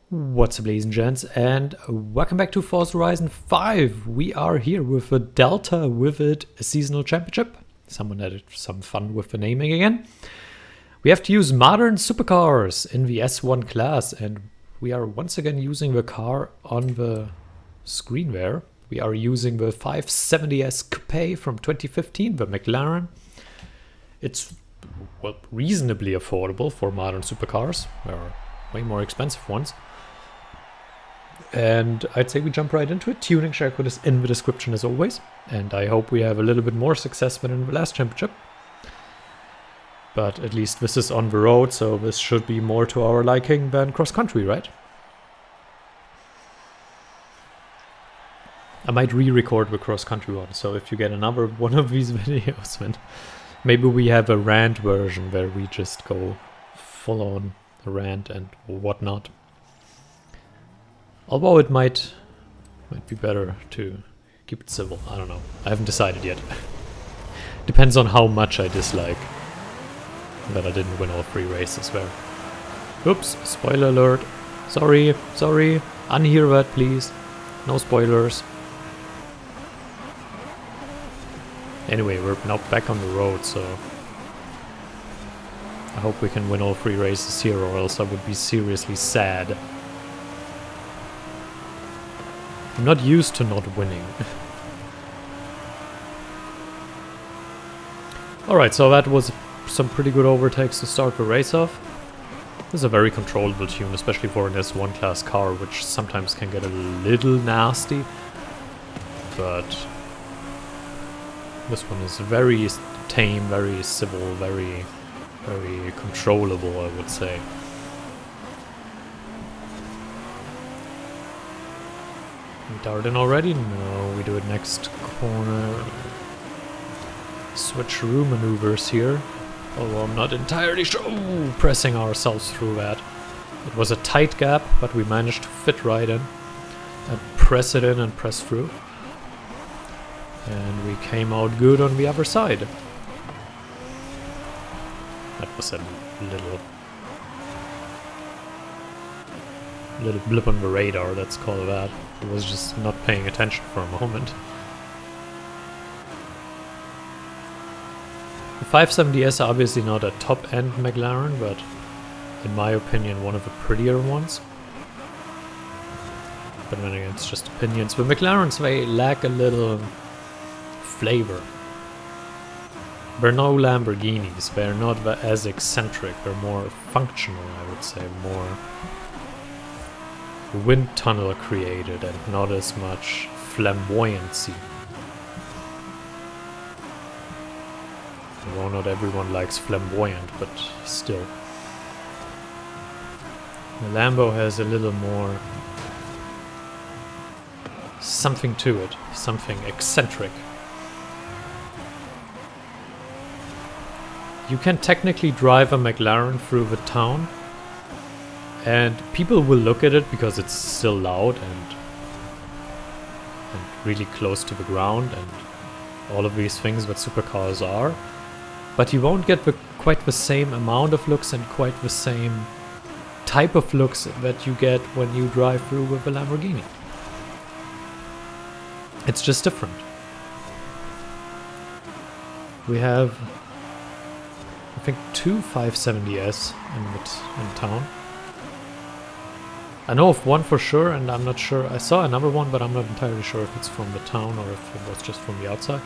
What's up, ladies and gents, and welcome back to Forza Horizon 5. We are here with a Delta with it, a seasonal championship. Someone had some fun with the naming again. We have to use modern supercars in the S1 class, and we are once again using the car on the screen there. We are using the 570S Coupe from 2015, the McLaren. It's, well, reasonably affordable for modern supercars. There are way more expensive ones. And I'd say we jump right into it. Tuning check is in the description as always. And I hope we have a little bit more success than in the last championship. But at least this is on the road, so this should be more to our liking than cross-country, right? I might re-record the cross-country one, so if you get another one of these videos, then maybe we have a rant version where we just go full-on rant and whatnot. Although it might be better to keep it civil. I don't know. I haven't decided yet. Depends on how much I dislike that I didn't win all 3 races there. Oops, spoiler alert. Sorry. Unhear that, please. No spoilers. Anyway, we're now back on the road, so I hope we can win all 3 races here, or else I would be seriously sad. I'm not used to not winning. Alright, so that was some pretty good overtakes to start the race off. This is a very controllable tune, especially for an S1 class car, which sometimes can get a little nasty. But this one is very tame, very civil, very controllable, I would say. We dart in already? No, we do it next corner. Switcheroo maneuvers here. Although I'm not entirely sure. Ooh, pressing ourselves through that. It was a tight gap, but we managed to fit right in. And press it in and press through. And we came out good on the other side. That was a little blip on the radar, let's call it that. I was just not paying attention for a moment. The 570S are obviously not a top-end McLaren, but in my opinion one of the prettier ones. But then again, it's just opinions. The McLarens, they lack a little flavor. They're no Lamborghinis, they're not as eccentric, they're more functional, I would say, more wind tunnel created and not as much flamboyancy. Well, not everyone likes flamboyant, but still. The Lambo has a little more something to it, something eccentric. You can technically drive a McLaren through the town, and people will look at it because it's still loud and really close to the ground and all of these things that supercars are. But you won't get quite the same amount of looks and quite the same type of looks that you get when you drive through with a Lamborghini. It's just different. We have, I think, 2 570S in town. I know of one for sure, and I'm not sure. I saw another one, but I'm not entirely sure if it's from the town or if it was just from the outside.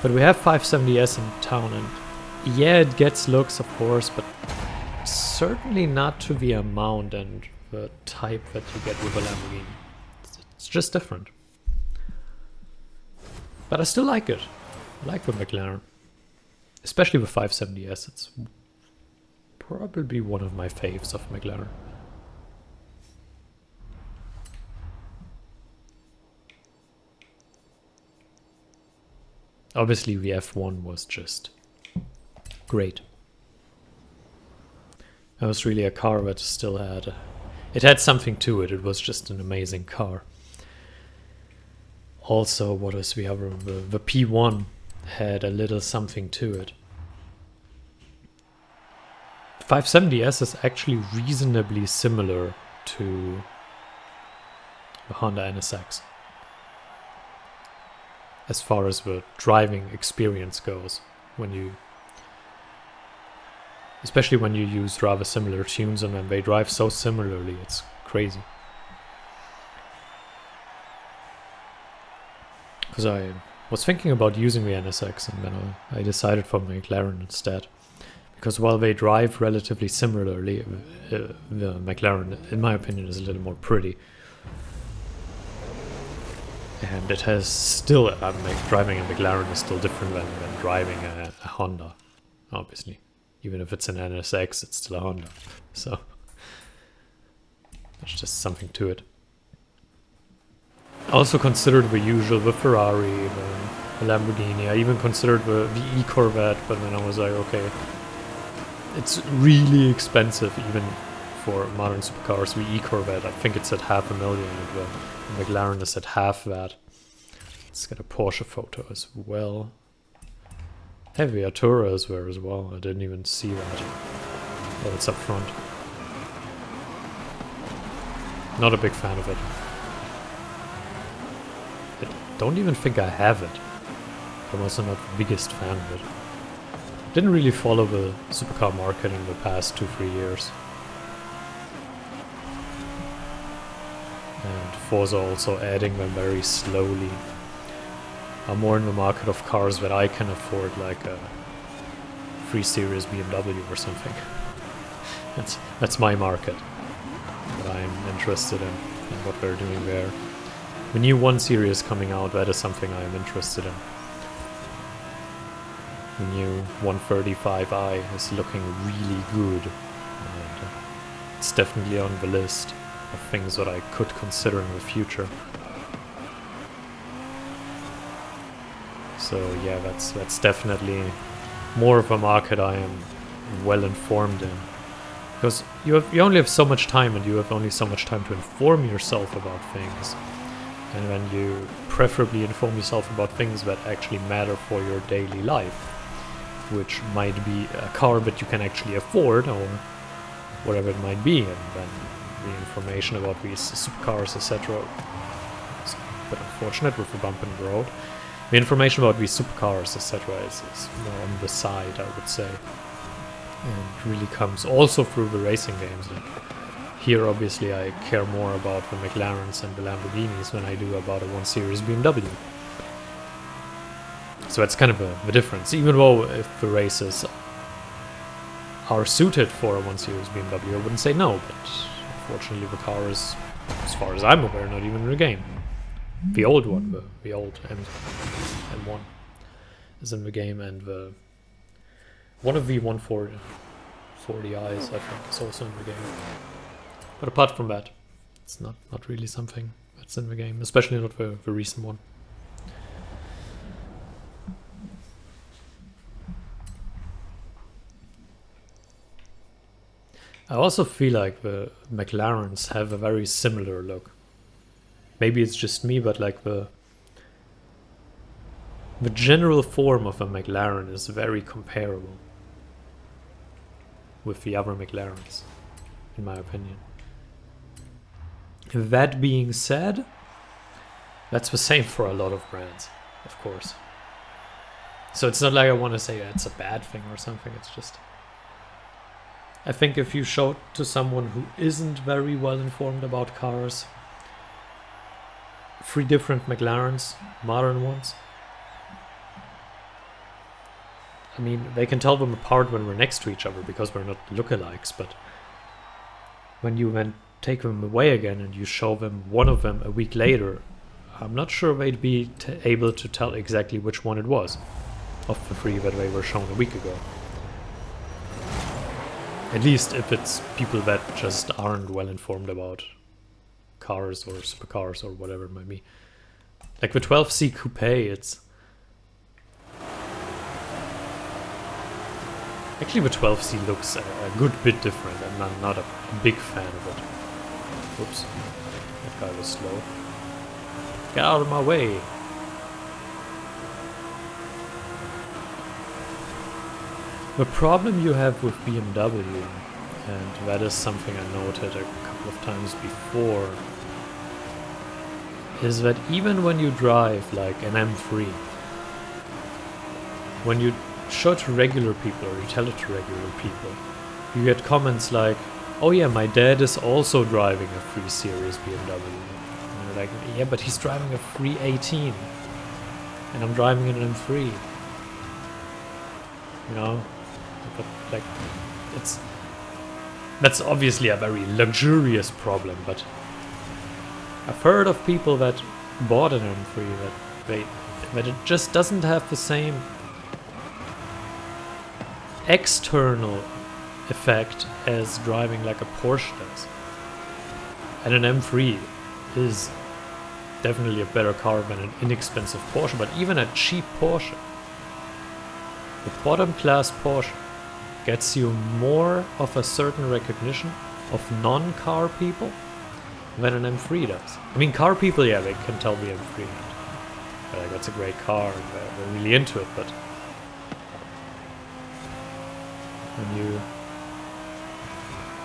But we have 570S in town, and yeah, it gets looks, of course, but certainly not to the amount and the type that you get with a Lamborghini. It's just different. But I still like it. I like the McLaren. Especially the 570S. It's probably one of my faves of McLaren. Obviously the F1 was just great. That was really a car that still had... It had something to it. It was just an amazing car. Also, what was the other? The P1 had a little something to it. 570S is actually reasonably similar to the Honda NSX. As far as the driving experience goes, especially when you use rather similar tunes and when they drive so similarly, it's crazy. Because I was thinking about using the NSX and then I decided for McLaren instead. Because while they drive relatively similarly, the McLaren, in my opinion, is a little more pretty. And it has still, driving a McLaren is still different than driving a Honda, obviously. Even if it's an NSX, it's still a Honda. So, there's just something to it. I also considered the usual, the Ferrari, the Lamborghini. I even considered the E-Corvette, but then I was like, okay, it's really expensive even for modern supercars. The E-Corvette, I think it's at $500,000, and the McLaren is at half that. Let's get a Porsche photo as well. Heavy Artura is there as well. I didn't even see that. Oh, it's up front. Not a big fan of it. I don't even think I have it. I'm also not the biggest fan of it. Didn't really follow the supercar market in the past 2-3 years. And Forza also adding them very slowly. I'm more in the market of cars that I can afford, like a 3 Series BMW or something. That's my market that I'm interested in and what they're doing there. The new 1 Series coming out, that is something I am interested in. The new 135i is looking really good, and it's definitely on the list of things that I could consider in the future. So yeah, that's definitely more of a market I am well informed in, because you only have so much time, and you have only so much time to inform yourself about things. And then you preferably inform yourself about things that actually matter for your daily life, which might be a car that you can actually afford, or whatever it might be, and then the information about these supercars, etc. is a bit unfortunate with the bump in the road. The information about these supercars, etc. is more on the side, I would say, and really comes also through the racing games. Like, here, obviously, I care more about the McLarens and the Lamborghinis than I do about a 1 Series BMW. So that's kind of the difference. Even though if the races are suited for a 1 Series BMW, I wouldn't say no, but unfortunately the car is, as far as I'm aware, not even in the game. The old one, the old M1 is in the game, and one of the 140i's, I think, is also in the game. But apart from that, it's not really something that's in the game, especially not the recent one. I also feel like the McLarens have a very similar look. Maybe it's just me, but like the general form of a McLaren is very comparable with the other McLarens, in my opinion. That being said, that's the same for a lot of brands, of course. So it's not like I want to say it's a bad thing or something, it's just... I think if you show it to someone who isn't very well informed about cars, 3 different McLarens, modern ones, I mean, they can tell them apart when we're next to each other because we're not lookalikes, but when you then take them away again and you show them one of them a week later, I'm not sure they'd be able to tell exactly which one it was of the 3 that they were shown a week ago. At least if it's people that just aren't well informed about cars or supercars or whatever it might be. Like the 12C Coupe, it's... Actually the 12C looks a good bit different, and I'm not a big fan of it. Oops, that guy was slow. Get out of my way! The problem you have with BMW And that is something I noted a couple of times before, is that even when you drive like an M3, when you show it to regular people or you tell it to regular people, you get comments like, oh yeah, my dad is also driving a 3 Series BMW. And you're like, yeah, but he's driving a 318 and I'm driving an M3. You know? But like, that's obviously a very luxurious problem, but I've heard of people that bought an M3 that it just doesn't have the same external effect as driving like a Porsche does. And an M3 is definitely a better car than an inexpensive Porsche, but even a cheap Porsche, the bottom class Porsche, gets you more of a certain recognition of non-car people than an M3 does. I mean, car people, yeah, they can tell the M3 that like, that's a great car, and they're really into it, but when you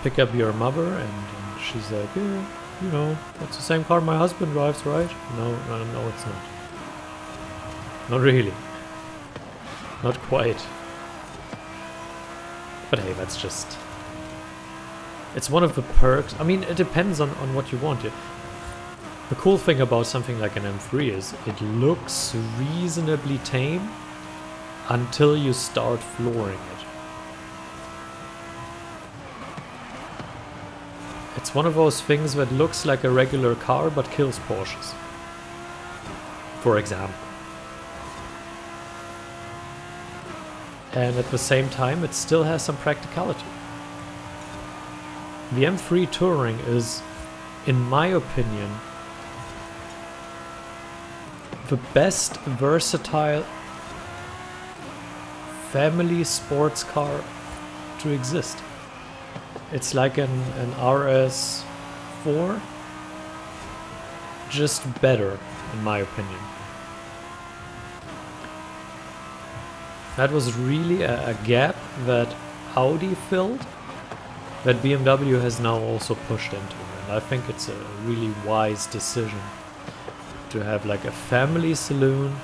pick up your mother and she's like, yeah, you know, that's the same car my husband drives, right? No, it's not. Not really. Not quite. But hey, that's just... it's one of the perks. I mean, it depends on what you want. The cool thing about something like an M3 is it looks reasonably tame until you start flooring it. It's one of those things that looks like a regular car but kills Porsches, for example. And at the same time, it still has some practicality. The M3 Touring is, in my opinion, the best versatile family sports car to exist. It's like an RS4, just better, in my opinion. That was really a gap that Audi filled, that BMW has now also pushed into, and I think it's a really wise decision to have like a family saloon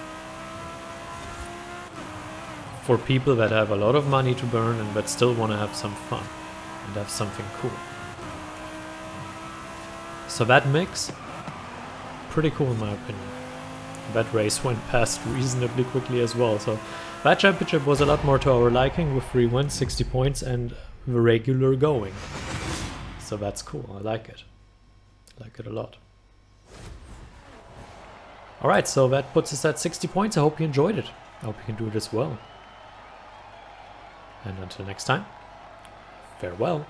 for people that have a lot of money to burn and that still want to have some fun and have something cool. So that mix, pretty cool in my opinion. That race went past reasonably quickly as well, so that championship was a lot more to our liking, with 3 wins, 60 points and the regular going. So that's cool, I like it. I like it a lot. Alright, so that puts us at 60 points. I hope you enjoyed it. I hope you can do it as well. And until next time, farewell.